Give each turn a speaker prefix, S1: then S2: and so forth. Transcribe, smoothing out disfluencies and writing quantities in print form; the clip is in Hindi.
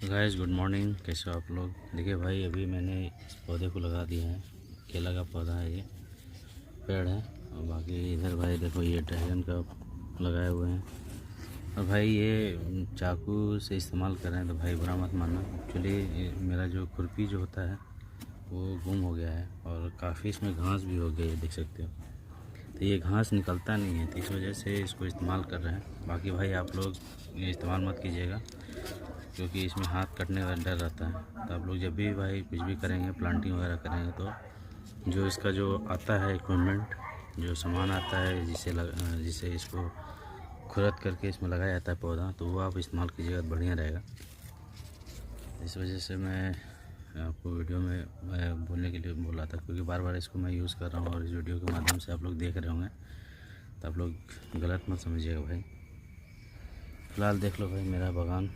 S1: गाइस गुड मॉर्निंग, कैसे हो आप लोग। देखिए भाई, अभी मैंने इस पौधे को लगा दिया है। केला का पौधा है, ये पेड़ है। और बाकी इधर भाई देखो, ये ड्रैगन का लगाए हुए हैं। और भाई ये चाकू से इस्तेमाल कर रहे हैं तो भाई बुरा मत मानना। एक्चुअली मेरा जो खुरपी जो होता है वो गुम हो गया है और काफ़ी इसमें घास भी हो गई है, देख सकते हो। तो ये घास निकलता नहीं है, तो इस वजह से इसको इस्तेमाल कर रहे हैं। बाकी भाई आप लोग ये इस्तेमाल मत कीजिएगा, क्योंकि इसमें हाथ कटने का डर रहता है। तो आप लोग जब भी भाई कुछ भी करेंगे, प्लांटिंग वगैरह करेंगे, तो जो इसका जो आता है इक्विपमेंट, जो सामान आता है जिसे इसको खुरद करके इसमें लगाया जाता है पौधा, तो वो आप इस्तेमाल कीजिएगा तो बढ़िया रहेगा। इस वजह से मैं आपको वीडियो में बोलने के लिए बोला था, क्योंकि बार बार इसको मैं यूज़ कर रहा हूँ और इस वीडियो के माध्यम से आप लोग देख रहे होंगे, तो आप लोग गलत मत समझिएगा भाई। फ़िलहाल देख लो भाई मेरा बागान।